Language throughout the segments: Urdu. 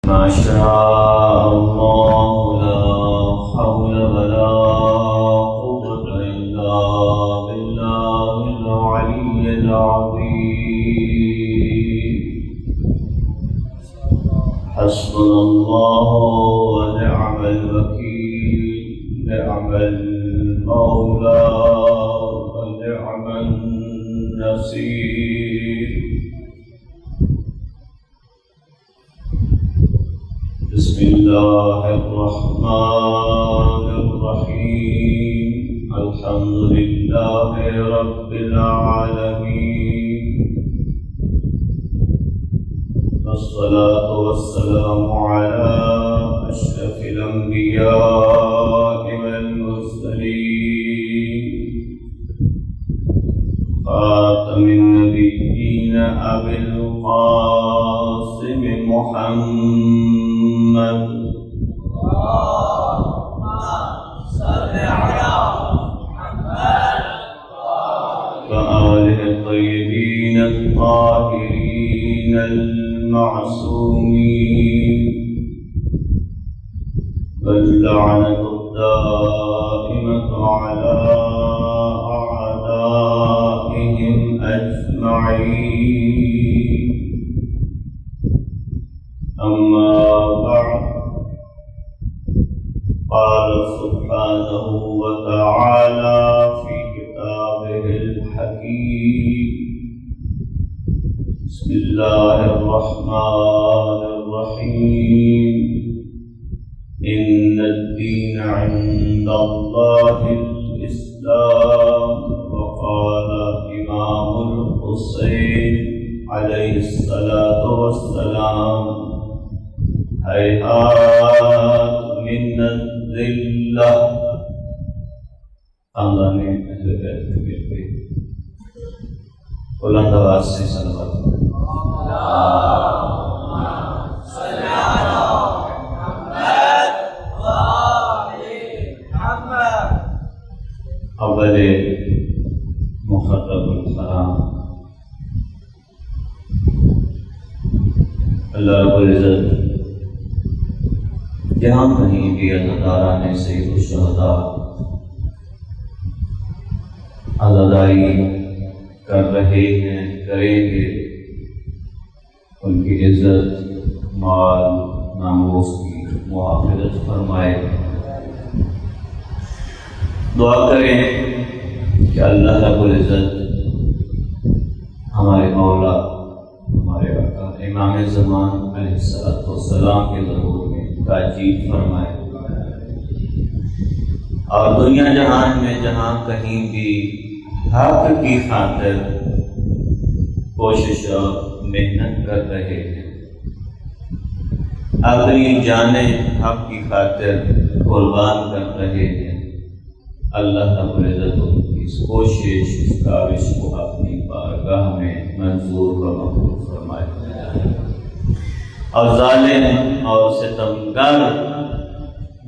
ما شاء الله لا حول ولا قوة إلا بالله العلي العظيم. حسبنا الله ونعم الوكيل، نعم المولى ونعم النصير. بسم الله الرحمن الرحيم. الحمد لله رب العالمين، والصلاة والسلام على أشرف الأنبياء والمرسلين، خاتم النبيين أبي القاسم محمد، اللهم صل على محمد وآله الطيبين الطاهرين المعصومين، واللعنة الدائمة على أعدائهم أجمعين. أما بعد، قال سبحانه وتعالى في كتابه الحكيم: بسم الله الرحمن الرحيم. إن الدين عند الله الإسلام. وقال إمام الحسين عليه الصلاة والسلام: هيهات من الذلة. خاندان اہل بیت کے مل کے بلند آواز سے صلوات اول مخاطب الحرام اللہ رب العزت جہاں کہیں بھی عزاداران سید الشہداء عزاداری کر رہے ہیں، کریں گے، ان کی عزت، مال، ناموس کی محافظت فرمائے. دعا کریں کہ اللہ رب العزت ہمارے مولا، ہمارے آقا امام زمان علیہ السلام کے ظہور میں تاجیل فرمائے، اور دنیا جہان میں جہاں کہیں بھی حق کی خاطر کوشش اور محنت کر رہے ہیں، اپنی جانیں حق کی خاطر قربان کر رہے ہیں، اللہ رب العزت اس کوشش، اس کاوش کو اپنی بارگاہ میں منظور و مقبول فرمائے. اور ظالم اور ستمگر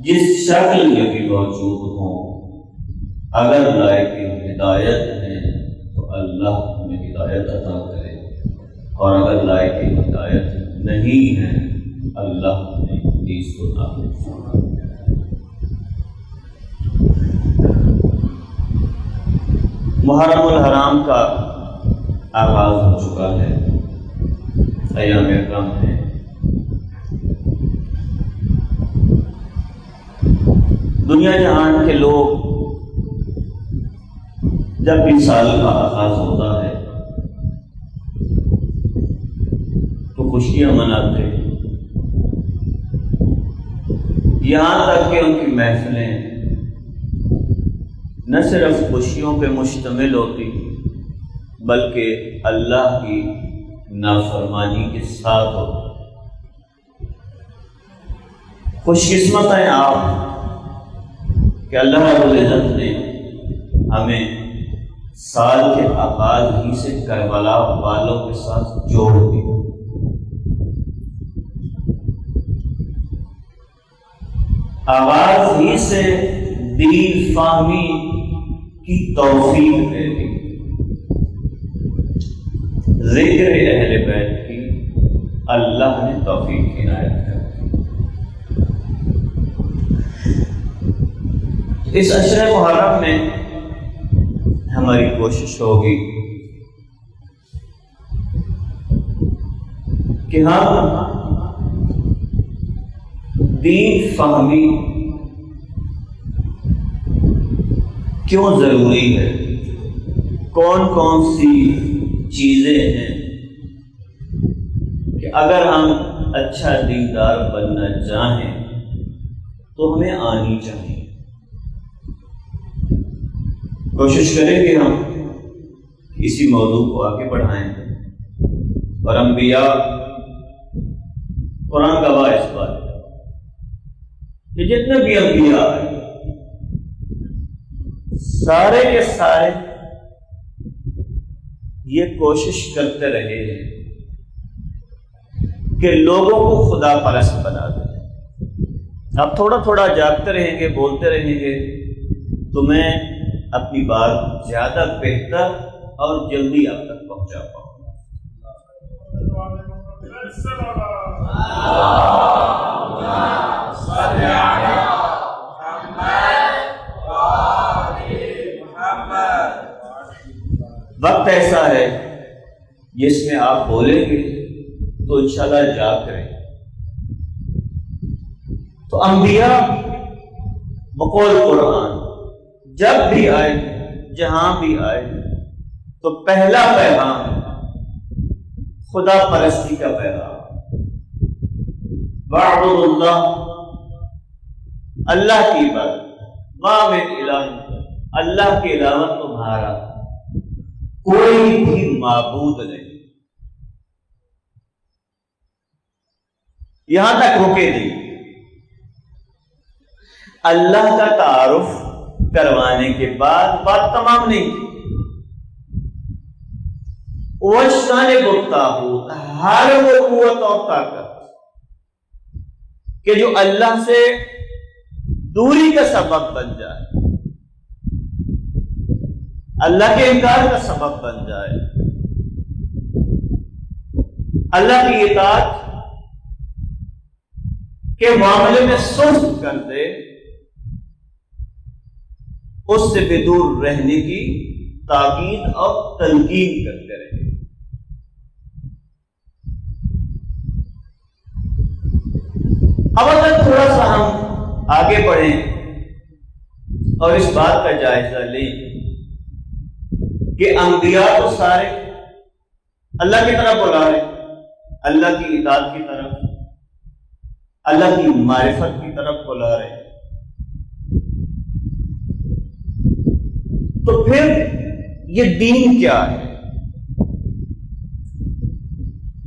جس شکل میں بھی موجود ہوں، اگر لائق ہدایت ہیں تو اللہ انہیں ہدایت عطا کرے، اور اگر لائق ہدایت نہیں ہیں اللہ انہیں حدیث کو نافذ فرمائے. محرم الحرام کا آغاز ہو چکا ہے، ایام اکرم ہیں. دنیا جہان کے لوگ جب بھی سال کا آغاز ہوتا ہے تو خوشیاں مناتے ہیں، یہاں تک کہ ان کی محفلیں نہ صرف خوشیوں پہ مشتمل ہوتی بلکہ اللہ کی نافرمانی کے ساتھ ہوتی. خوش قسمت ہیں آپ کہ اللہ رب العزت نے ہمیں سال کے آغاز ہی سے کربلا والوں کے ساتھ جوڑ دیا. آغاز ہی سے دین فہمی کی توفیق دے دی. ذکر اہل بیت کی اللہ نے توفیق عنایت ہے. اس عشرہ محرم میں ہماری کوشش ہوگی کہ ہم دین فہمی کیوں ضروری ہے، کون کون سی چیزیں ہیں کہ اگر ہم اچھا دیندار بننا چاہیں تو ہمیں آنی چاہیے۔ کوشش کریں کہ ہم اسی موضوع کو آگے بڑھائیں، اور انبیاء قرآن گواہ اس بات ہے کہ جتنے بھی انبیاء ہیں سارے کے سارے یہ کوشش کرتے رہے ہیں کہ لوگوں کو خدا پرست بنا دیں۔ آپ تھوڑا تھوڑا جاگتے رہیں گے، بولتے رہیں گے تو میں اپنی بات زیادہ بہتر اور جلدی آپ تک پہنچا پاؤں۔ وقت ایسا ہے جس میں آپ بولیں گے تو انشاءاللہ جاگ کریں۔ تو انبیاء بقول قرآن جب بھی آئے، جہاں بھی آئے، تو پہلا پیغام خدا پرستی کا پیغام، وَاعْبُدُوا اللَّهَ، اللہ کی عبادت، مَا مِنْ إِلَٰهٍ، اللہ کے علاوہ تمہارا کوئی بھی معبود نہیں۔ یہاں تک رکے نہیں، اللہ کا تعارف کروانے کے بعد بات تمام نہیں تھی۔ وَاجْتَنِبُوا الطَّاغُوتَ، ہر وہ قوت اور طاقت کہ جو اللہ سے دوری کا سبب بن جائے، اللہ کے انکار کا سبب بن جائے، اللہ کی اطاعت کے معاملے میں سست کر دے، اس سے بے دور رہنے کی تاکید اور تنقید کرتے رہے۔ اب اگر تھوڑا سا ہم آگے بڑھیں اور اس بات کا جائزہ لیں کہ انبیاء تو سارے اللہ کی طرف بلا رہے، اللہ کی اطاعت کی طرف، اللہ کی معرفت کی طرف بلا رہے، تو پھر یہ دین کیا ہے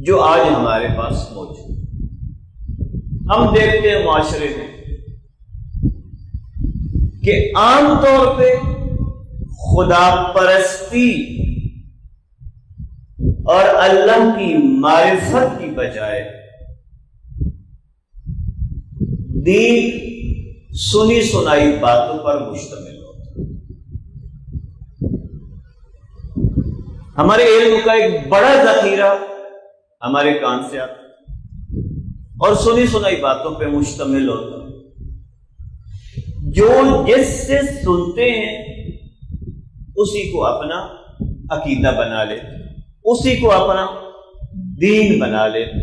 جو آج ہمارے پاس موجود؟ ہم دیکھتے ہیں معاشرے میں کہ عام طور پہ خدا پرستی اور اللہ کی معرفت کی بجائے دین سنی سنائی باتوں پر مشتمل ہوتا ہے۔ ہمارے علم کا ایک بڑا ذخیرہ ہمارے کان سے آتا ہے اور سنی سنائی باتوں پہ مشتمل ہوتا ہے۔ جو جس سے سنتے ہیں اسی کو اپنا عقیدہ بنا لیتے، اسی کو اپنا دین بنا لیتے،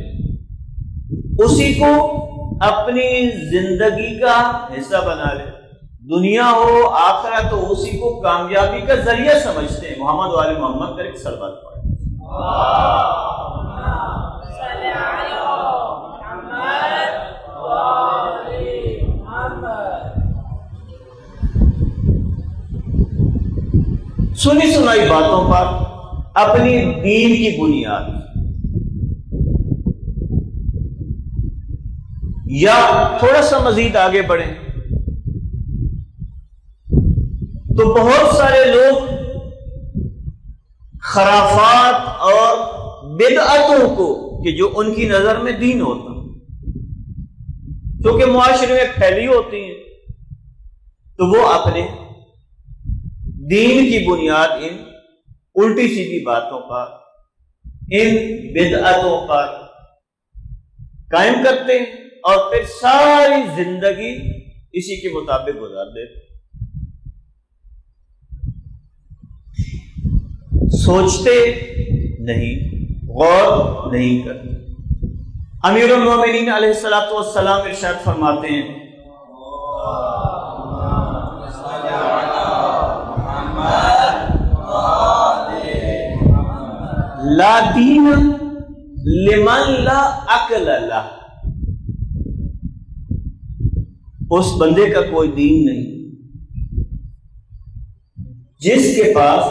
اسی کو اپنی زندگی کا حصہ بنا لیتے، دنیا ہو آخرت تو اسی کو کامیابی کا ذریعہ سمجھتے ہیں۔ محمد والے محمد کر کے صلوات پڑھیں۔ سنی سنائی باتوں پر اپنی دین کی بنیاد، یا تھوڑا سا مزید آگے بڑھیں تو بہت سارے لوگ خرافات اور بدعتوں کو کہ جو ان کی نظر میں دین ہوتا، کیونکہ معاشرے میں پھیلی ہوتی ہیں، تو وہ اپنے دین کی بنیاد ان الٹی سیدھی باتوں پر، ان بدعتوں پر قائم کرتے ہیں اور پھر ساری زندگی اسی کے مطابق گزار دیتے۔ سوچتے نہیں، غور نہیں کرتے۔ امیر المومنین علیہ الصلوۃ والسلام ارشاد فرماتے ہیں لا دین لمن لا عقل لہ، اس بندے کا کوئی دین نہیں جس کے پاس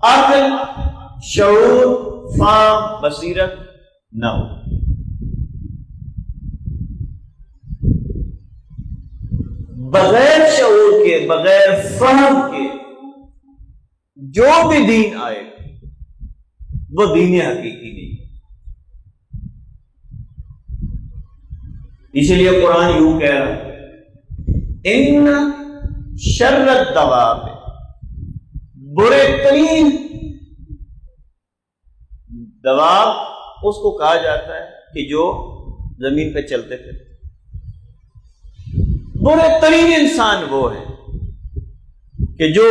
عقل، شعور، فہم، بصیرت نہ ہو۔ بغیر شعور کے، بغیر فہم کے جو بھی دین آئے وہ دین حقیقی نہیں۔ اسی لیے قرآن یوں کہہ رہا ہے ان شر الدواب، برے ترین دواب اس کو کہا جاتا ہے کہ جو زمین پہ چلتے تھے۔ برے ترین انسان وہ ہے کہ جو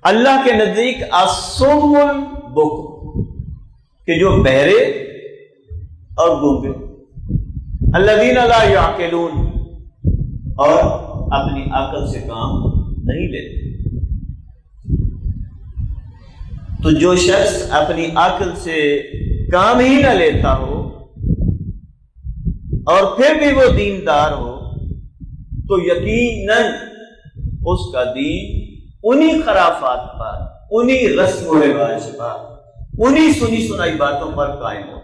اللہ کے نزدیک الصم البکم، کہ جو بہرے اور گونگے، الذین لا یعقلون، اور اپنی عقل سے کام نہیں لیتے۔ تو جو شخص اپنی عقل سے کام ہی نہ لیتا ہو اور پھر بھی وہ دیندار ہو تو یقیناً اس کا دین انہی خرافات پر، انہی رسم و رواج پر، انہی سنی سنائی باتوں پر قائم ہو۔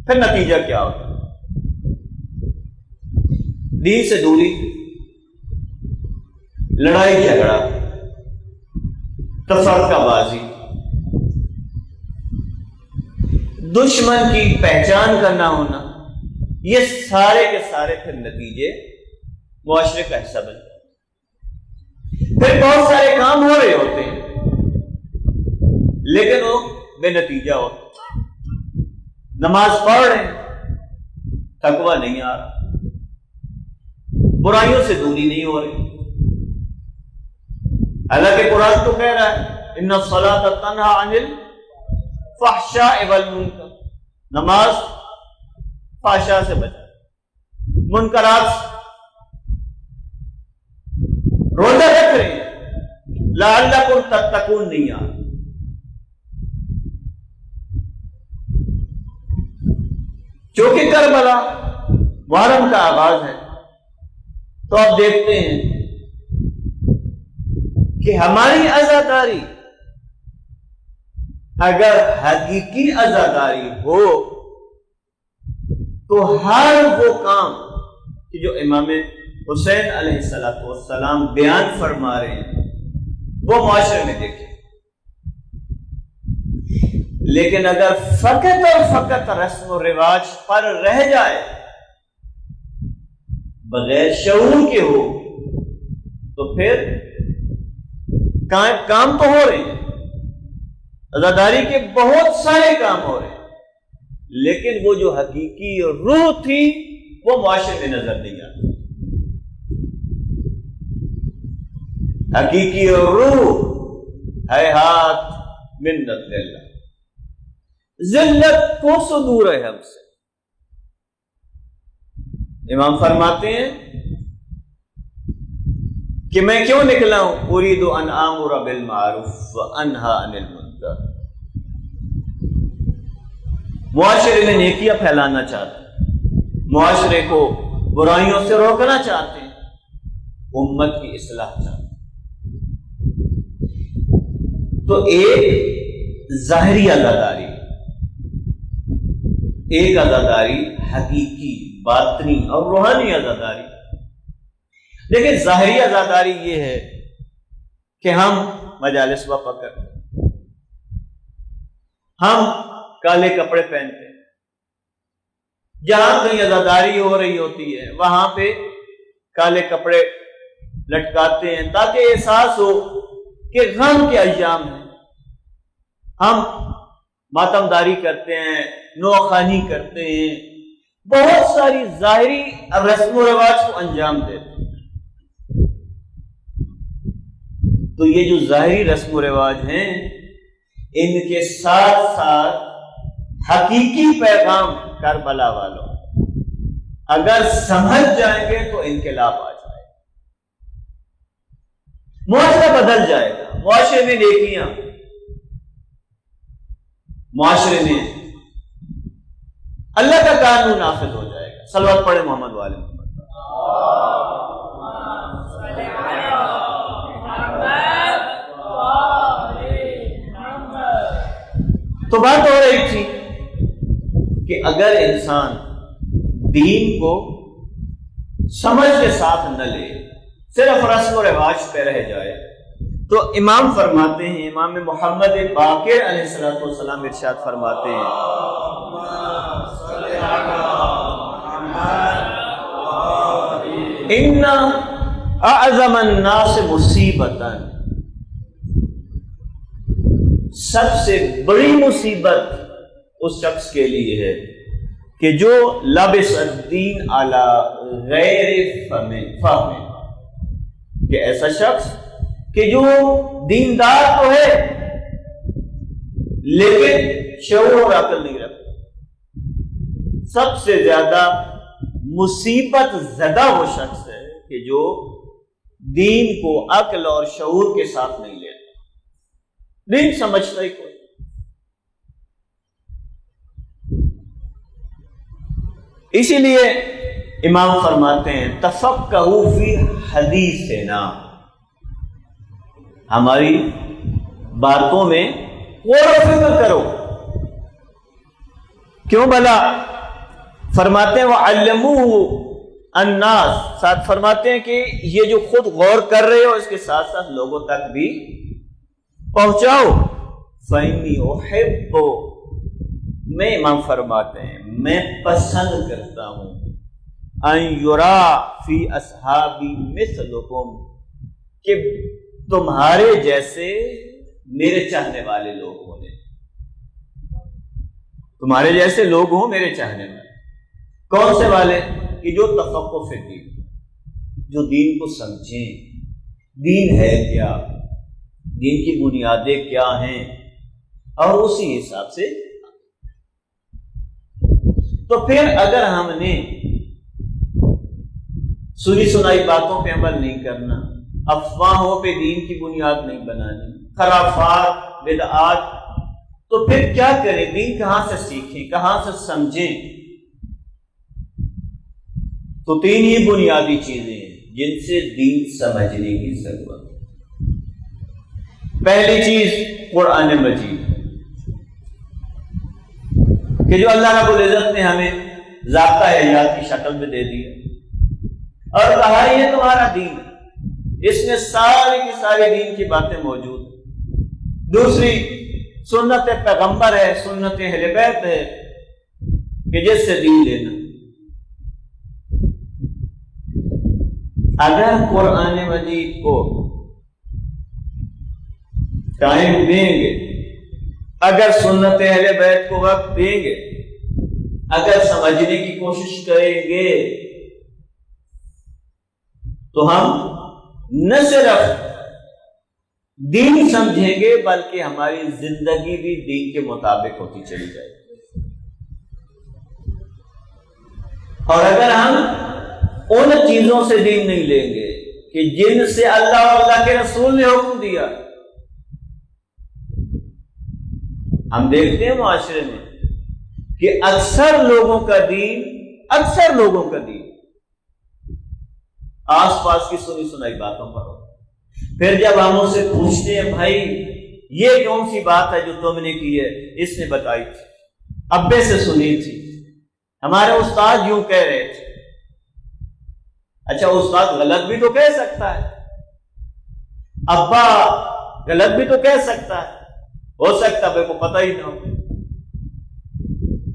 پھر نتیجہ کیا ہوگا؟ دین سے دوری، لڑائی جھگڑا، تفرقہ بازی، دشمن کی پہچان کا نہ ہونا، یہ سارے کے سارے پھر نتیجے معاشرے کا حصہ بن جاتے ہیں۔ پھر بہت سارے کام ہو رہے ہوتے ہیں لیکن وہ بے نتیجہ ہوتے ہیں۔ نماز پڑھ رہے ہیں، تقویٰ نہیں آ رہا، برائیوں سے دوری نہیں ہو رہی۔ حالانکہ قرآن تو کہہ رہا ہے ان الصلاۃ تنہی عن الفحشاء والمنکر، نماز فحشاء سے بچا، منکرات سے۔ روزہ رکھ رہے ہیں لعلکم تتقون نہیں آ، چونکہ کربلا محرم کا آغاز ہے تو آپ دیکھتے ہیں کہ ہماری عزاداری اگر حقیقی عزاداری ہو تو ہر وہ کام کہ جو امام حسین علیہ السلام بیان فرما رہے ہیں وہ معاشرے میں دیکھیں۔ لیکن اگر فقط اور فقط رسم و رواج پر رہ جائے، بغیر شعور کے ہو، تو پھر کام تو ہو رہے ہیں، عزاداری کے بہت سارے کام ہو رہے ہیں، لیکن وہ جو حقیقی روح تھی وہ معاشرے میں نظر نہیں آتی۔ حقیقی روح ہیہات من اللہ، ذلت کو سو دور ہے ہم سے۔ امام فرماتے ہیں کہ میں کیوں نکلا ہوں؟ اريد ان آمر بالمعروف وانہی عن المنکر، معاشرے میں نیکیاں پھیلانا چاہتے ہیں، معاشرے کو برائیوں سے روکنا چاہتے ہیں، امت کی اصلاح چاہتے ہیں۔ تو ایک ظاہری عزاداری، ایک عزاداری حقیقی، باطنی اور روحانی عزاداری۔ لیکن ظاہری عزاداری یہ ہے کہ ہم مجالس وفا کرتے ہیں، ہم کالے کپڑے پہنتے ہیں، جہاں کہیں عزاداری ہو رہی ہوتی ہے وہاں پہ کالے کپڑے لٹکاتے ہیں تاکہ احساس ہو کہ غم کے ایام ہیں۔ ہم ماتمداری کرتے ہیں، نوخانی کرتے ہیں، بہت ساری ظاہری رسم و رواج کو انجام دیتے ہیں۔ تو یہ جو ظاہری رسم و رواج ہیں ان کے ساتھ ساتھ حقیقی پیغام کربلا والوں اگر سمجھ جائیں گے تو انقلاب آ جائے گا، معاشرہ بدل جائے گا، معاشرے میں نیکیاں، معاشرے میں اللہ کا قانون نافذ ہو جائے گا۔ صلوات پڑھے محمد والے محمد۔ تو بات ہو رہی تھی کہ اگر انسان دین کو سمجھ کے ساتھ نہ لے، صرف رسم و رواج پہ رہ جائے، تو امام فرماتے ہیں، امام محمد باقر علیہ السلام ارشاد فرماتے ہیں، ان اعظم الناس مصیبتاً، سب سے بڑی مصیبت اس شخص کے لیے ہے کہ جو لبس الدین علی غیر فہم، کہ ایسا شخص کہ جو دیندار تو ہے لیکن شعور اور عقل نہیں رکھتا۔ سب سے زیادہ مصیبت زدہ وہ شخص ہے کہ جو دین کو عقل اور شعور کے ساتھ نہیں لیتا، دین سمجھتا ہی کوئی۔ اسی لیے امام فرماتے ہیں تفقہوا فی حدیثنا، ہماری باتوں میں غور و فکر کرو۔ کیوں بھلا؟ فرماتے ہیں وعلموہ الناس، ساتھ فرماتے ہیں کہ یہ جو خود غور کر رہے ہو اس کے ساتھ ساتھ لوگوں تک بھی پہنچاؤ۔ فإنی احب، میں امام فرماتے ہیں میں پسند کرتا ہوں، ان یرا فی اصحابی مثلکم، کہ تمہارے جیسے میرے چاہنے والے لوگ ہوں، تمہارے جیسے لوگ ہوں میرے چاہنے والے۔ کون سے والے؟ کہ جو تفقہ فی الدین، جو دین کو سمجھیں، دین ہے کیا، دین کی بنیادیں کیا ہیں، اور اسی حساب سے۔ تو پھر اگر ہم نے سنی سنائی باتوں پہ عمل نہیں کرنا، افواہوں پہ دین کی بنیاد نہیں بنانی، خرافات، بدعات، تو پھر کیا کریں؟ دین کہاں سے سیکھیں، کہاں سے سمجھیں؟ تو تین ہی بنیادی چیزیں ہیں جن سے دین سمجھنے کی ضرورت ہے۔ پہلی چیز قرآن مجید، کہ جو اللہ رب العزت نے ہمیں ضابطہ حیات کی شکل میں دے دیا اور کہا یہ تمہارا دین ہے، اس میں ساری کی ساری دین کی باتیں موجود ہیں۔ دوسری سنت پیغمبر ہے، سنت اہل بیت ہے کہ جس سے دین لینا۔ اگر قرآن مجید کو ٹائم دیں گے، اگر سنت اہل بیت کو وقت دیں گے، اگر سمجھنے کی کوشش کریں گے، تو ہم نہ صرف دین سمجھیں گے بلکہ ہماری زندگی بھی دین کے مطابق ہوتی چلی جائے گی۔ اور اگر ہم ان چیزوں سے دین نہیں لیں گے کہ جن سے اللہ اور اللہ کے رسول نے حکم دیا، ہم دیکھتے ہیں معاشرے میں کہ اکثر لوگوں کا دین آس پاس کی سنی سنائی باتوں پر ہو۔ پھر جب ہم ان سے پوچھتے ہیں بھائی یہ کون سی بات ہے جو تم نے کی ہے، اس نے بتائی تھی، ابے سے سنی تھی، ہمارے استاد یوں کہہ رہے تھے۔ اچھا استاد غلط بھی تو کہہ سکتا ہے، ابا غلط بھی تو کہہ سکتا ہے، ہو سکتا ہے کو پتہ ہی نہ ہو،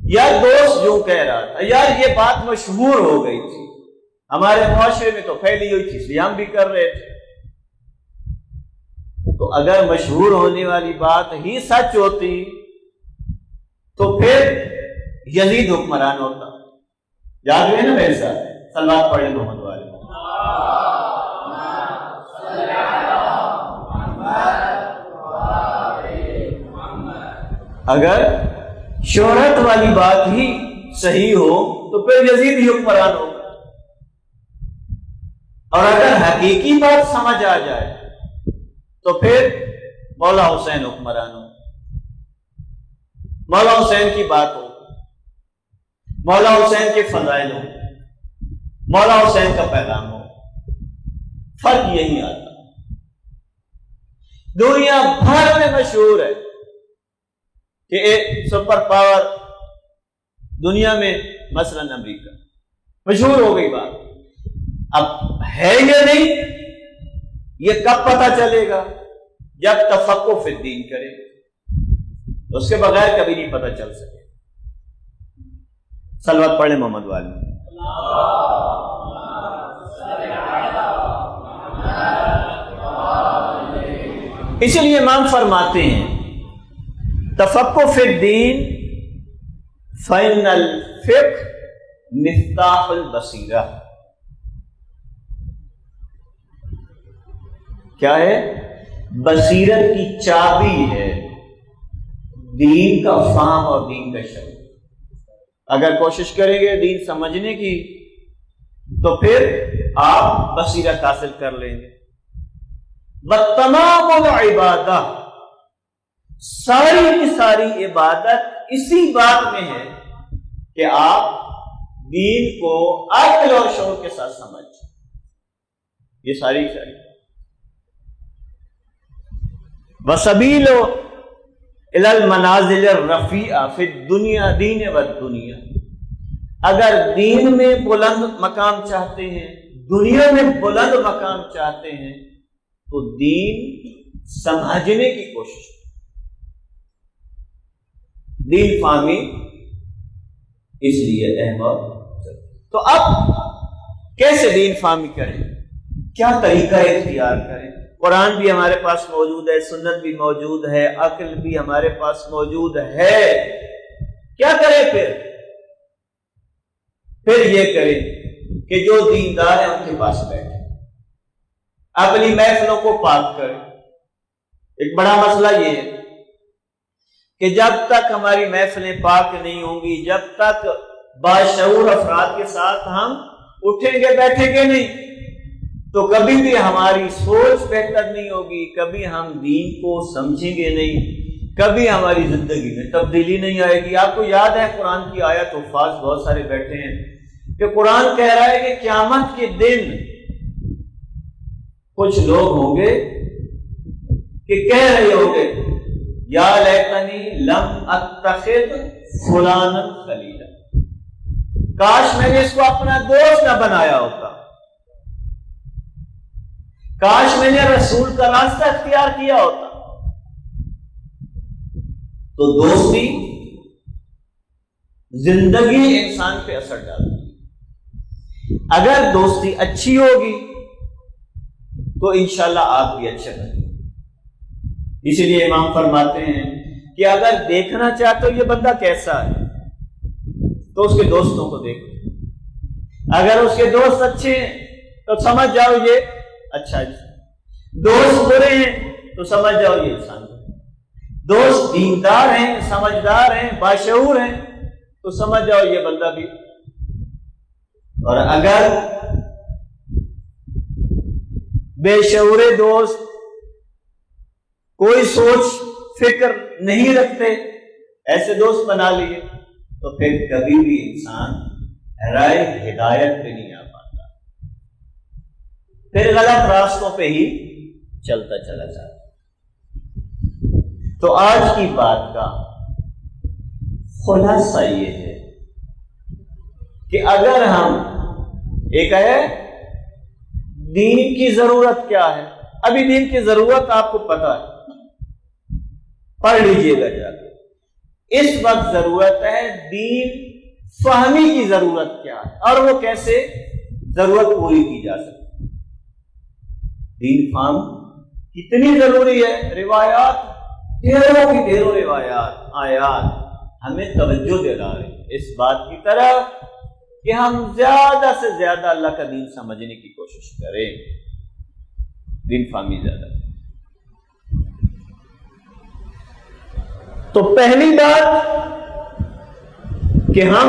یا دوست یوں کہہ رہا تھا، یار یہ بات مشہور ہو گئی تھی، ہمارے معاشرے میں تو پھیلی ہوئی تھی اس لیے ہم بھی کر رہے تھے۔ تو اگر مشہور ہونے والی بات ہی سچ ہوتی تو پھر یزید حکمران ہوتا۔ یاد ہوئے نا میرے ساتھ؟ صلوات پڑھیں محمد والے۔ اگر شہرت والی بات ہی صحیح ہو تو پھر یزید ہی حکمران ہوگا، اور اگر حقیقی بات سمجھ آ جائے تو پھر مولا حسین حکمران ہو، مولا حسین کی بات ہو، مولا حسین کے فضائل ہو، مولا حسین کا پیغام ہو۔ فرق یہی آتا، دنیا بھر میں مشہور ہے کہ ایک سپر پاور دنیا میں مثلا امریکہ، مشہور ہو گئی بات۔ اب ہے یا نہیں یہ کب پتہ چلے گا؟ جب تفقہ فی الدین کرے، اس کے بغیر کبھی نہیں پتہ چل سکے۔ صلوات پڑھیں محمد والی۔ اس لیے امام فرماتے ہیں تفقہ فی الدین فإن الفقہ مفتاح البصیرہ۔ کیا ہے؟ بصیرت کی چابی ہے دین کا فہم اور دین کا شعور۔ اگر کوشش کریں گے دین سمجھنے کی تو پھر آپ بصیرت حاصل کر لیں گے۔ تمام العبادہ، ساری کی ساری عبادت اسی بات میں ہے کہ آپ دین کو عقل اور شعور کے ساتھ سمجھ، یہ ساری وسبیل الی المنازل الرفیعہ فی الدنیا دین والدنیا۔ اگر دین میں بلند مقام چاہتے ہیں، دنیا میں بلند مقام چاہتے ہیں تو دین سمجھنے کی کوشش کریں، دین فہمی اس لیے اہم ہے۔ تو اب کیسے دین فہمی کریں، کیا طریقہ اختیار کریں؟ قرآن بھی ہمارے پاس موجود ہے، سنت بھی موجود ہے، عقل بھی ہمارے پاس موجود ہے، کیا کریں؟ پھر یہ کریں کہ جو دیندار ہیں ان کے پاس بیٹھیں، اپنی محفلوں کو پاک کریں۔ ایک بڑا مسئلہ یہ ہے کہ جب تک ہماری محفلیں پاک نہیں ہوں گی، جب تک باشعور افراد کے ساتھ ہم اٹھیں گے بیٹھیں گے نہیں، تو کبھی بھی ہماری سوچ بہتر نہیں ہوگی، کبھی ہم دین کو سمجھیں گے نہیں، کبھی ہماری زندگی میں تبدیلی نہیں آئے گی۔ آپ کو یاد ہے قرآن کی آیت، حفاظ بہت سارے بیٹھے ہیں، کہ قرآن کہہ رہا ہے کہ قیامت کے دن کچھ لوگ ہوں گے کہ کہہ رہے ہوں گے یا لیتنی لم اتخذ فلانا خلیلا، کاش میں نے اس کو اپنا دوست نہ بنایا ہوتا، کاش میں نے رسول کا راستہ اختیار کیا ہوتا۔ تو دوستی زندگی انسان پہ اثر ڈالتی ہے۔ اگر دوستی اچھی ہوگی تو انشاءاللہ آپ بھی اچھے بنیں۔ اسی لیے امام فرماتے ہیں کہ اگر دیکھنا چاہتے ہو یہ بندہ کیسا ہے تو اس کے دوستوں کو دیکھو، اگر اس کے دوست اچھے ہیں تو سمجھ جاؤ یہ اچھا ہے، دوست برے ہیں تو سمجھ جاؤ یہ انسان ہے، دوست دیندار ہیں، سمجھدار ہیں، باشعور ہیں تو سمجھ جاؤ یہ بندہ بھی۔ اور اگر بے شعور دوست کوئی سوچ فکر نہیں رکھتے، ایسے دوست بنا لیے تو پھر کبھی بھی انسان رائے ہدایت پہ نہیں آ پاتا، پھر غلط راستوں پہ ہی چلتا چلا جاتا۔ تو آج کی بات کا خلاصہ یہ ہے کہ اگر ہم ایک ہے دین کی ضرورت کیا ہے، ابھی دین کی ضرورت آپ کو پتا ہے، پڑھ لیجئے گا جا کے۔ اس وقت ضرورت ہے دین فہمی کی ضرورت کیا ہے اور وہ کیسے ضرورت پوری کی جا سکتی۔ دین فہم کتنی ضروری ہے، روایات ڈھیروں کی ڈھیروں روایات آیات ہمیں توجہ دلا رہے ہیں اس بات کی طرف کہ ہم زیادہ سے زیادہ اللہ کا دین سمجھنے کی کوشش کریں، دین فہمی زیادہ۔ تو پہلی بات کہ ہم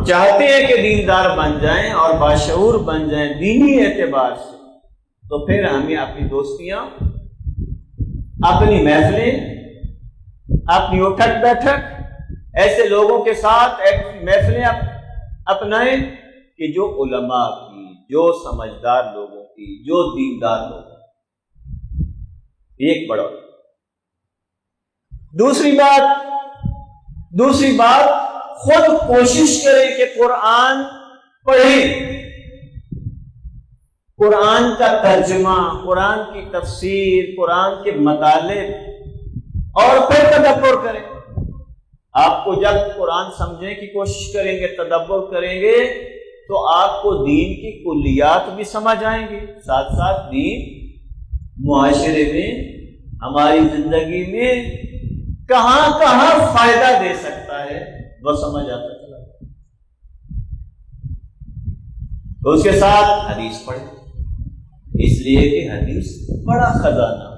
چاہتے ہیں کہ دیندار بن جائیں اور باشعور بن جائیں دینی اعتبار سے، تو پھر ہمیں اپنی دوستیاں، اپنی محفلیں، اپنی اٹھک بیٹھک ایسے لوگوں کے ساتھ محفلیں اپنائیں کہ جو علماء کی، جو سمجھدار لوگوں کی، جو دیندار لوگوں کی، ایک بڑا۔ دوسری بات خود کوشش کریں کہ قرآن پڑھیں، قرآن کا ترجمہ، قرآن کی تفسیر، قرآن کے مطالب، اور پھر تدبر کریں۔ آپ کو جب قرآن سمجھنے کی کوشش کریں گے، تدبر کریں گے، تو آپ کو دین کی کلیات بھی سمجھ آئیں گی، ساتھ ساتھ دین معاشرے میں، ہماری زندگی میں کہاں کہاں فائدہ دے سکتا ہے وہ سمجھ آتا چلا جائے۔ تو اس کے ساتھ حدیث پڑھیں، اس لیے کہ حدیث بڑا خزانہ،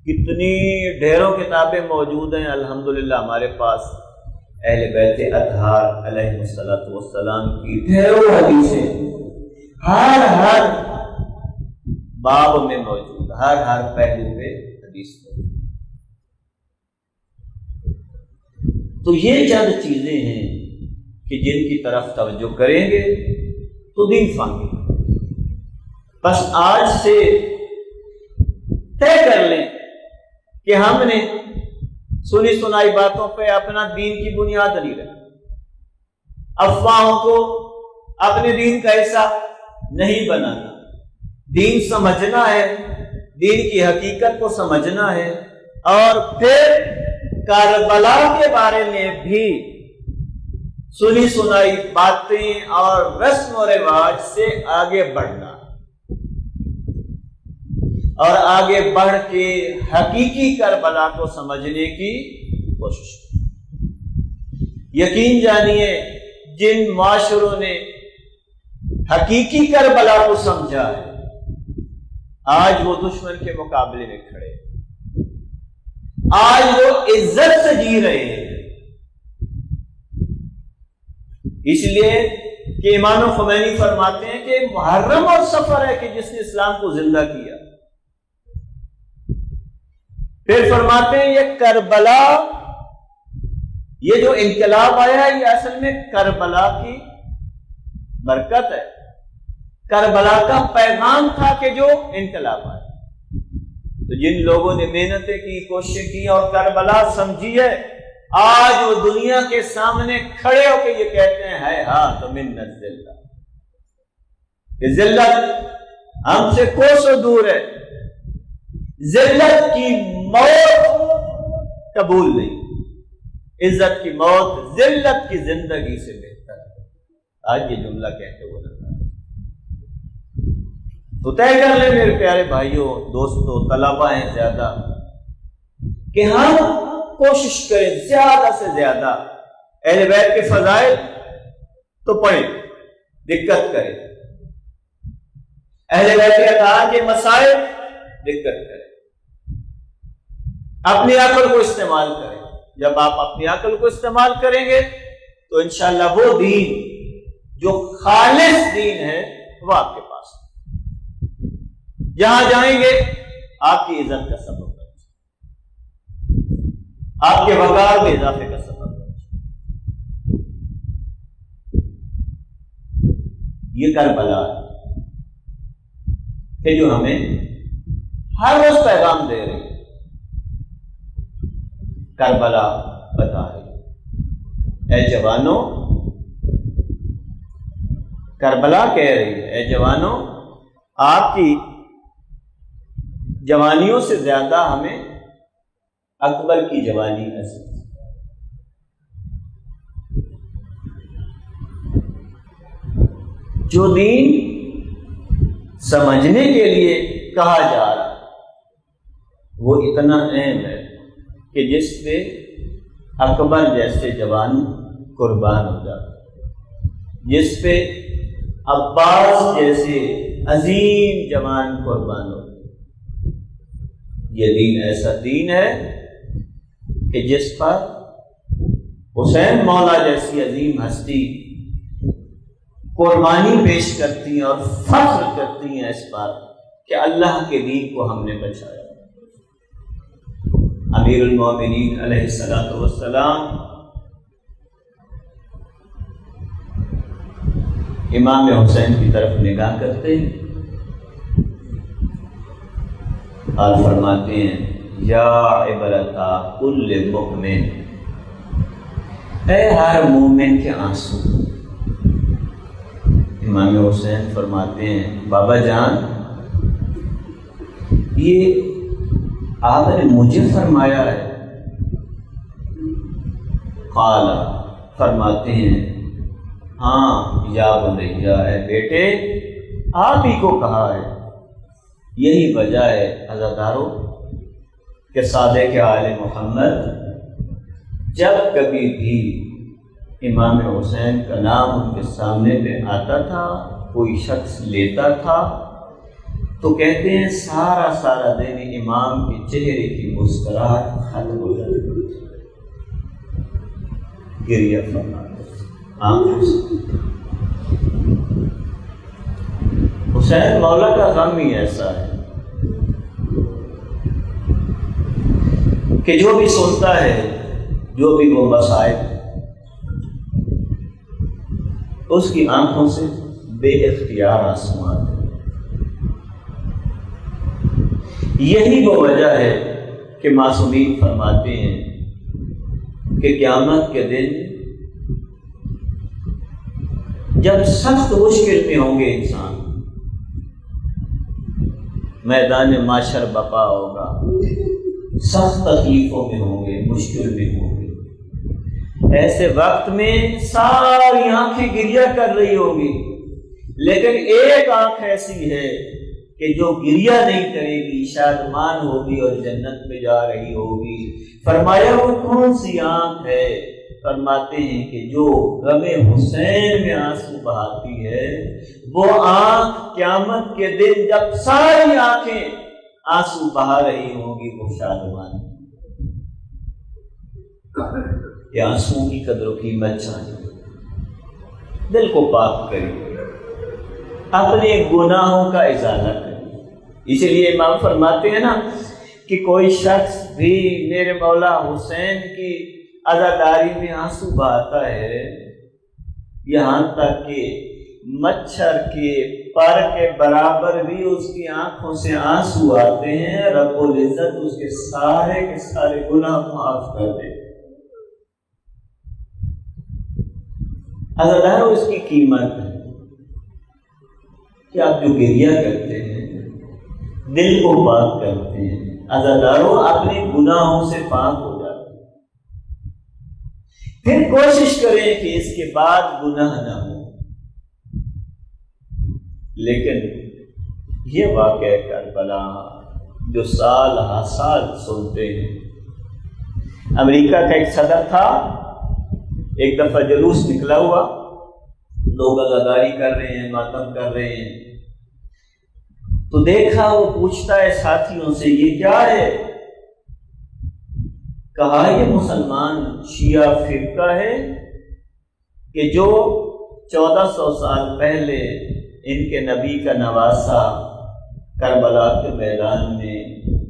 کتنی ڈھیروں کتابیں موجود ہیں الحمدللہ ہمارے پاس، اہل بیت اطہار علیہ الصلوۃ والسلام کی ڈھیروں حدیثیں ہر باب میں موجود، ہر پہلو پہ حدیث موجود۔ تو یہ چند چیزیں ہیں کہ جن کی طرف توجہ کریں گے تو دین فہمیں۔ بس آج سے طے کر لیں کہ ہم نے سنی سنائی باتوں پہ اپنا دین کی بنیاد نہیں رکھی، افواہوں کو اپنے دین کا حصہ نہیں بنانا، دین سمجھنا ہے، دین کی حقیقت کو سمجھنا ہے، اور پھر کربلا کے بارے میں بھی سنی سنائی باتیں اور رسم و رواج سے آگے بڑھنا، اور آگے بڑھ کے حقیقی کربلا کو سمجھنے کی کوشش کی۔ یقین جانیے جن معاشروں نے حقیقی کربلا کو سمجھا ہے، آج وہ دشمن کے مقابلے میں کھڑے، آج وہ عزت سے جی رہے ہیں۔ اس لیے کہ امام خمینی فرماتے ہیں کہ محرم اور سفر ہے کہ جس نے اسلام کو زندہ کیا۔ پھر فرماتے ہیں یہ کربلا، یہ جو انقلاب آیا ہے، یہ اصل میں کربلا کی برکت ہے، کربلا کا پیغام تھا کہ جو انقلاب آیا۔ تو جن لوگوں نے محنتیں کی، کوششیں کی اور کربلا سمجھی ہے، آج وہ دنیا کے سامنے کھڑے ہو کے یہ کہتے ہیں ہے ہاں من الذلہ، یہ ذلت ہم سے کوسوں دور ہے، ذلت کی موت قبول نہیں، عزت کی موت ذلت کی زندگی سے بہتر ہے۔ آج یہ جملہ کہتے وہ نظر تو طے کر لیں میرے پیارے بھائیوں، دوستوں، طلباء ہیں زیادہ، کہ ہم کوشش کریں زیادہ سے زیادہ اہل بیت کے فضائل تو پڑھیں، دقت کریں، اہل بیت کے اطہار کے مسائل دقت کریں، اپنی عقل کو استعمال کریں۔ جب آپ اپنی عقل کو استعمال کریں گے تو انشاءاللہ وہ دین جو خالص دین ہے وہ آپ کے پاس ہے، جہاں جائیں گے آپ کی عزت کا سبب بنے، آپ کے وقار میں اضافے کا سبب بنے۔ یہ کربلا ہے کہ جو ہمیں ہر روز پیغام دے رہی ہے، کربلا بتا رہی ہے، اے جوانوں، کربلا کہہ رہی ہے اے جوانوں، آپ کی جوانیوں سے زیادہ ہمیں اکبر کی جوانی نصیب۔ جو دین سمجھنے کے لیے کہا جا رہا ہے وہ اتنا اہم ہے کہ جس پہ اکبر جیسے جوان قربان ہو جاتا، جس پہ عباس جیسے عظیم جوان قربان ہو۔ یہ دین ایسا دین ہے کہ جس پر حسین مولا جیسی عظیم ہستی قربانی پیش کرتی ہیں اور فخر کرتی ہیں اس پر کہ اللہ کے دین کو ہم نے بچایا۔ امیر المومنین علیہ الصلوۃ والسلام امام حسین کی طرف نگاہ کرتے ہیں اور فرماتے ہیں یا عبرتا کل مؤمن، اے ہر مومن کے آنسو۔ امام حسین فرماتے ہیں بابا جان یہ آپ نے مجھے فرمایا ہے؟ قال، فرماتے ہیں ہاں یا بنیا، اے بیٹے آپ ہی کو کہا ہے۔ یہی وجہ ہے عزادارو کہ صادق آل محمد جب کبھی بھی امام حسین کا نام ان کے سامنے پہ آتا تھا، کوئی شخص لیتا تھا، تو کہتے ہیں سارا دن امام کے چہرے کی مسکراہٹ ختم ہو جاتی تھی، گریہ فرماتے آنکھوں سے۔ حسین مولا کا غم ہی ایسا ہے کہ جو بھی سنتا ہے، جو بھی وہ مسائل، اس کی آنکھوں سے بے اختیار آنسو آتے ہیں۔ یہی وہ وجہ ہے کہ معصومین فرماتے ہیں کہ قیامت کے دن جب سخت مشکل میں ہوں گے انسان، میدان معاشر بقا ہوگا، سخت تکلیفوں میں ہوں گے، مشکل میں ہوں گے، ایسے وقت میں ساری آنکھیں گریہ کر رہی ہوگی، لیکن ایک آنکھ ایسی ہے کہ جو گریہ نہیں کرے گی، شادمان ہوگی اور جنت میں جا رہی ہوگی۔ فرمایا وہ کون سی آنکھ ہے؟ فرماتے ہیں کہ جو غم حسین میں آنسو بہاتی ہے، وہ آنکھ قیامت کے دن جب ساری آنکھیں آنسو بہا رہی ہوں گی، وہ شادمان۔ یہ آنسو کی قدر و قیمت چاہیے، دل کو پاک کریے، اپنے گناہوں کا ازالہ کریے۔ اسی لیے امام فرماتے ہیں نا کہ کوئی شخص بھی میرے مولا حسین کی عزاداری میں آنسو بہاتا ہے، یہاں تک کہ مچھر کے پر کے برابر بھی اس کی آنکھوں سے آنسو آتے ہیں، رب العزت اس کے سارے گناہ معاف کر دے۔ عزادارو اس کی قیمت ہے کہ آپ جو گریہ کرتے ہیں، دل کو پاک کرتے ہیں، عزادارو اپنے گناہوں سے پاک ہو جاتے ہیں۔ پھر کوشش کریں کہ اس کے بعد گناہ نہ ہو۔ لیکن یہ واقعہ کربلا جو سال ہر سال سنتے ہیں، امریکہ کا ایک صدر تھا، ایک دفعہ جلوس نکلا ہوا، لوگ عزاداری کر رہے ہیں، ماتم کر رہے ہیں، تو دیکھا وہ پوچھتا ہے ساتھیوں سے یہ کیا ہے؟ کہا یہ مسلمان شیعہ فرقہ ہے کہ جو 1400 سال پہلے ان کے نبی کا نواسہ کربلا کے میدان میں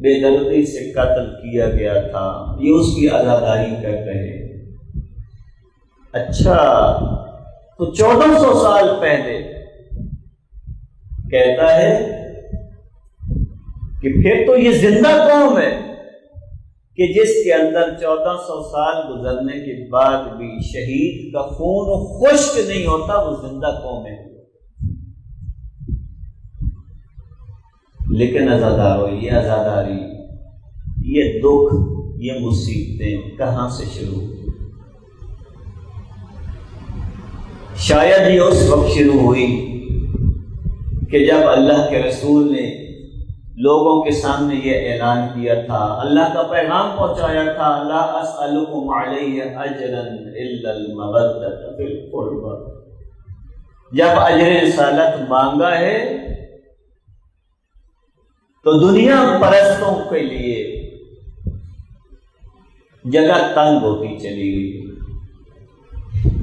بے دردی سے قتل کیا گیا تھا، یہ اس کی عزاداری کر رہے۔ اچھا، تو 1400 سال پہلے کہتا ہے کہ پھر تو یہ زندہ قوم ہے کہ جس کے اندر 1400 سال گزرنے کے بعد بھی شہید کا خون خشک نہیں ہوتا، وہ زندہ قوم ہے۔ لیکن عزادارو، یہ عزاداری، یہ دکھ، یہ مصیبتیں کہاں سے شروع ہوئی؟ شاید یہ اس وقت شروع ہوئی کہ جب اللہ کے رسول نے لوگوں کے سامنے یہ اعلان کیا تھا، اللہ کا پیغام پہنچایا تھا، لا اسألکم علیہ اجرا الا المودۃ فی القربى۔ جب اجر رسالت مانگا ہے تو دنیا پرستوں کے لیے جگہ تنگ ہوتی چلی گئی۔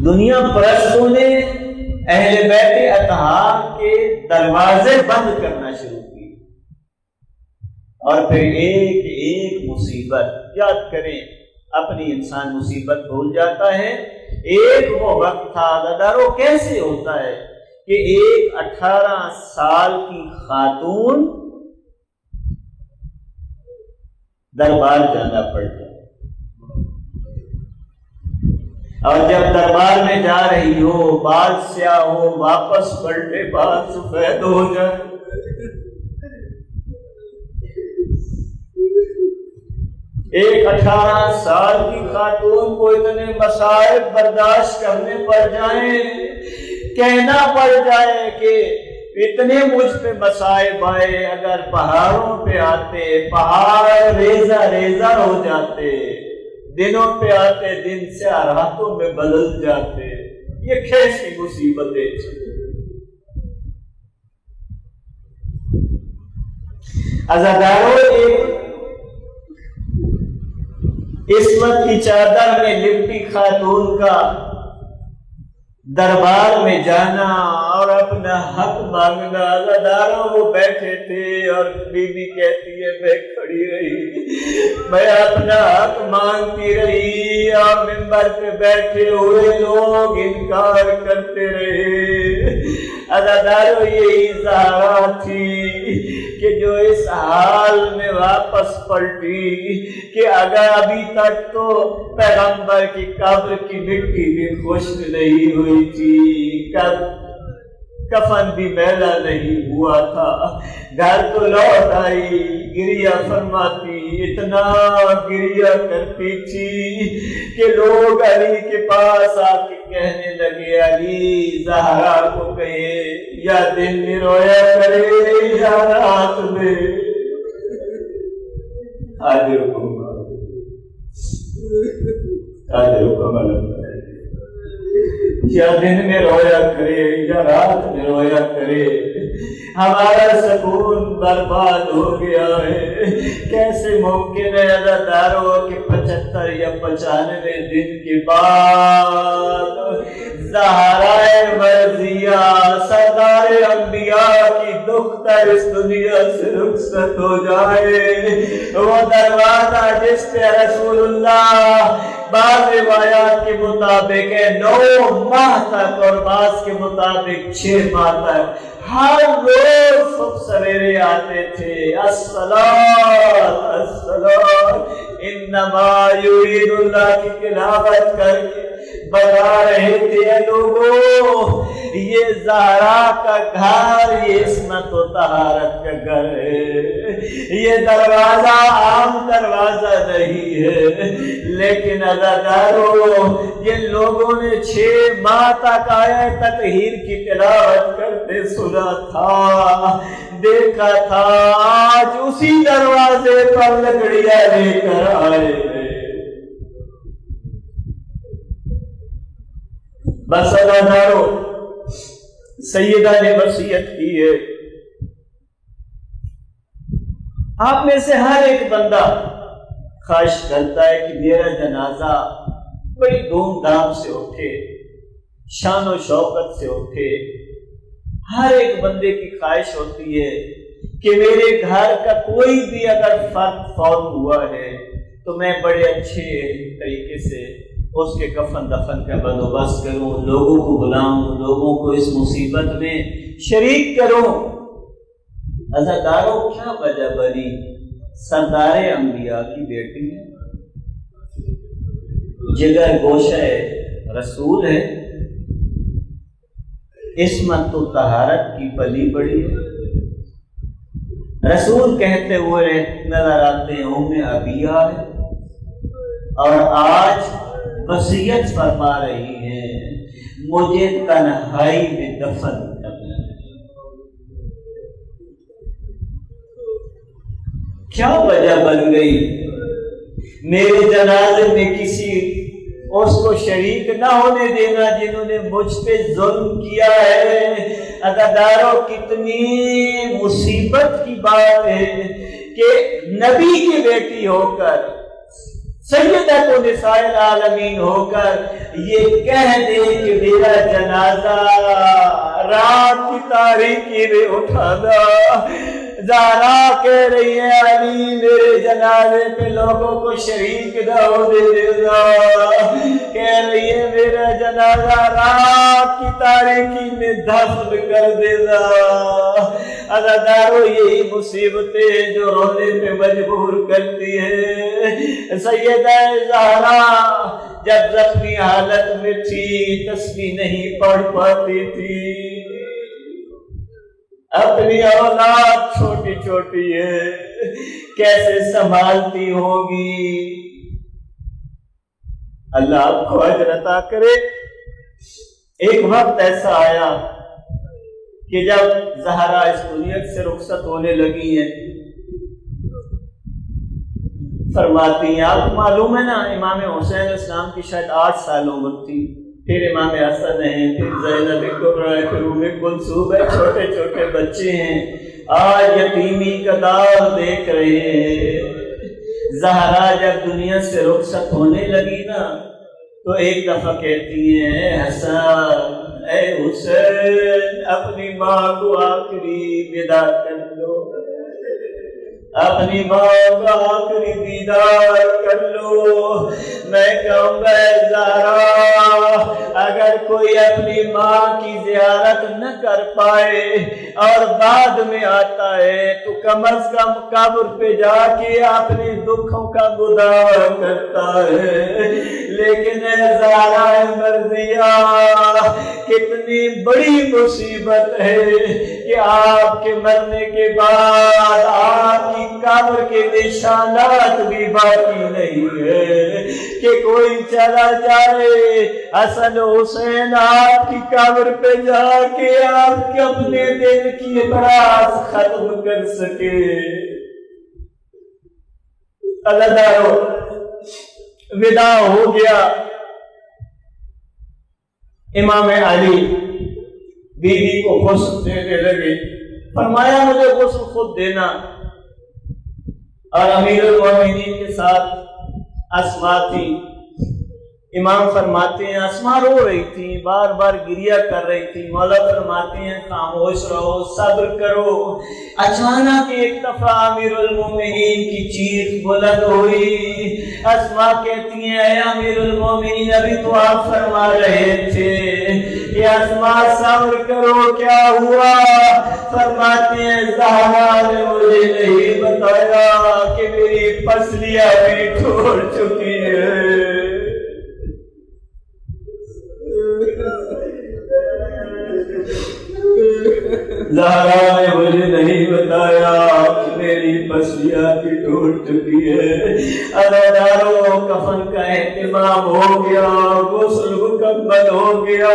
دنیا پرستوں نے اہل بیت اطہار کے دروازے بند کرنا شروع کی، اور پھر ایک ایک مصیبت یاد کریں، اپنی انسان مصیبت بھول جاتا ہے۔ ایک وہ وقت تھا عزادارو، کیسے ہوتا ہے کہ ایک 18 سال کی خاتون دربار جانا پڑتا ہے، اور جب دربار میں جا رہی ہو، بال سیاہ ہو، واپس پلٹے بال سفید ہو جائے، ایک 18 سال کی خاتون کو اتنے مسائل برداشت کرنے پڑ جائیں، کہنا پڑ جائے کہ اتنے مجھ پہ مصائب آئے، اگر پہاڑوں پہ آتے پہاڑ ریزہ ریزہ ہو جاتے، دنوں پہ آتے دن سے راتوں میں بدل جاتے، یہ کیسی مصیبتیں۔ عزاداروں، ایک عصمت کی چادر میں لپٹی خاتون کا دربار میں جانا اور اپنا حق مانگنا۔ عزاداروں، وہ بیٹھے تھے اور بی بی کہتی ہے میں کھڑی رہی، میں اپنا حق مانگتی رہی، اور منبر پہ بیٹھے ہوئے لوگ انکار کرتے رہے۔ عزاداروں، یہی زہرا تھی کہ جو اس حال میں واپس پلٹی کہ اگر ابھی تک تو پیغمبر کی قبر کی مٹی بھی خشک نہیں ہوئی تھی، کفن بھی میلا نہیں ہوا تھا، گھر تو لوٹ آئی، گریہ فرماتی، اتنا گریہ کرتی تھی کہ لوگ علی کے پاس آ کے کہنے لگے، علی زہرا کو کہے یا دن میں رویا کرے یا رات میں۔ حاضر یا دن میں رویا کرے یا رات میں رویا کرے، ہمارا سکون برباد ہو گیا ہے۔ کیسے ممکن ہے عزاداروں کہ 75 یا 95 دن کے بعد زہرائے مرضیہ سردار انبیاء کی دختر اس دنیا سے رخصت ہو جائے؟ وہ دروازہ جس پہ رسول اللہ بعض روایات کے مطابق 9 ماہ تک اور بعض کے مطابق 6 ماہ تک ہر روز صبح سویرے آتے تھے، الصلاۃ الصلاۃ، انما یرید اللہ کی تلاوت کر کے بتا رہے تھے لوگوں یہ زہرا کا گھر، یہ عصمت و طہارت کا گھر ہے، یہ دروازہ عام دروازہ نہیں ہے۔ لیکن عزاداروں، جن لوگوں نے 6 ماہ تک آیت تطہیر کی تلاوت کرتے سنا تھا، دیکھا تھا، آج اسی دروازے پر لکڑیاں لے کر آئے۔ بس عزاداروں، سیدہ نے وصیت کی ہے، آپ میں سے ہر ایک بندہ خواہش کرتا ہے کہ میرا جنازہ بڑی دھوم دھام سے اٹھے، شان و شوکت سے اٹھے۔ ہر ایک بندے کی خواہش ہوتی ہے کہ میرے گھر کا کوئی بھی اگر فرد فوت ہوا ہے تو میں بڑے اچھے طریقے سے اس کے کفن دفن کا بندوبست کروں، لوگوں کو بلاؤں، لوگوں کو اس مصیبت میں شریک کروں۔ عزاداروں، کیا وجہ بنی؟ سردار انبیاء کی بیٹی ہے، جگر گوشہ رسول ہے، عصمت و طہارت کی پلی بڑی ہے۔ رسول کہتے ہوئے نظر آتے ہیں ام ابیہ ہے، اور آج وصیت فرما رہی ہیں مجھے تنہائی میں دفن کرنا ہے۔ کیا وجہ بن گئی؟ میرے جنازے میں کسی اس کو شریک نہ ہونے دینا جنہوں نے مجھ پہ ظلم کیا ہے۔ عزاداروں، کتنی مصیبت کی بات ہے کہ نبی کی بیٹی ہو کر سیدۃ نساء العالمین ہو کر یہ کہہ دے کہ میرا جنازہ رات کی تاریکی میں اٹھانا. زہرا کہہ رہی ہے علی میرے جنازے پہ لوگوں کو شریک نہ ہونے دینا. کہہ رہی ہے میرا جنازہ رات کی تاریکی میں دفن کر دینا. عزادارو یہی مصیبتیں جو رونے پہ مجبور کرتی ہے. سیدہ زہرا جب زخمی حالت میں تھی تسبیح نہیں پڑھ پاتی تھی. اپنی اولاد چھوٹی چھوٹی ہے کیسے سنبھالتی ہوگی. اللہ آپ کو اجر عطا کرے. ایک وقت ایسا آیا کہ جب زہرا اس دنیا سے رخصت ہونے لگی ہیں فرماتی ہیں آپ کو معلوم ہے نا امام حسین علیہ السلام کی شاید 8 سال عمر تھی. پھر امام حسن ہیں, پھر زینب کبریٰ, پھر ام کلثوم ہے, چھوٹے چھوٹے بچے ہیں. آج یتیمی کا دور دیکھ رہے ہیں. زہرا جب دنیا سے رخصت ہونے لگی نا تو ایک دفعہ کہتی ہیں حسن اے حسین اپنی ماں کو آخری ودا کر لو, اپنی ماں کا آخری دیدار کر لو. میں کہوں گا زہرا اگر کوئی اپنی ماں کی زیارت نہ کر پائے اور بعد میں آتا ہے تو کم از کم قبر پہ جا کے اپنے دکھوں کا گداوا کرتا ہے. لیکن زہرا مرضیہ کتنی بڑی مصیبت ہے کہ آپ کے مرنے کے بعد آپ کی قبر کے نشانات بھی باقی نہیں ہے کہ کوئی چلا جائے حسن حسین آپ کی قبر پہ جا کے آپ کے اپنے دل کی براس ختم کر سکے. اللہ دارو ودا ہو گیا. امام علی بیوی کو غسل دینے لگے. فرمایا مجھے غسل خود دینا. اور امیر المومنین کے ساتھ اسما تھی. امام فرماتے ہیں اسما رو رہی تھی, بار بار گریہ کر رہی تھی. مولا فرماتے ہیں خاموش رہو, صبر کرو. اچانک ایک دفعہ امیر المومنین کی چیخ بلند ہوئی. اسما کہتی ہیں اے امیر المومنین ابھی تو آپ فرما رہے تھے کہ اسما صبر کرو, کیا ہوا؟ فرماتے ہیں زہرا نے مجھے نہیں بتایا کہ میری پسلیاں بھی ٹوٹ چکی ہے. زہرا نے مجھے نہیں بتایا کہ میری پسلیاں بھی ٹوٹ چکی ہے. عزادارو کفن کا اہتمام ہو گیا, غسل مکمل ہو گیا.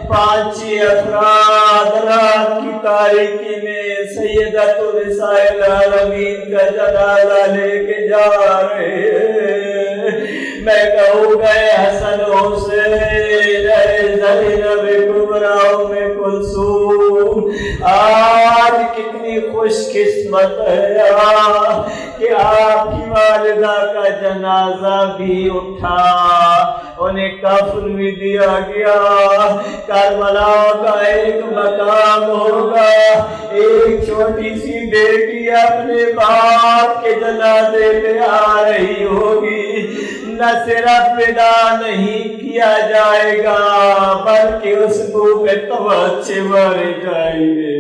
5 افراد رات کی تاریکی میں سیدۃ نساء العالمین کا جنازہ لے کے جا رہے ہیں. میں کہوں گا حسن حسین زینب کبریٰ ام کلثوم آج کتنی خوش قسمت ہے کہ آپ کی والدہ کا جنازہ بھی اٹھا, انہیں کفن بھی دیا گیا. کربلا کا ایک مقام ہوگا, ایک چھوٹی سی بیٹی اپنے باپ کے جنازے پہ آ رہی ہوگی. نہ صرف ودا نہیں کیا جائے گا بلکہ اس کو پہ تماچے مارے جائیں گے.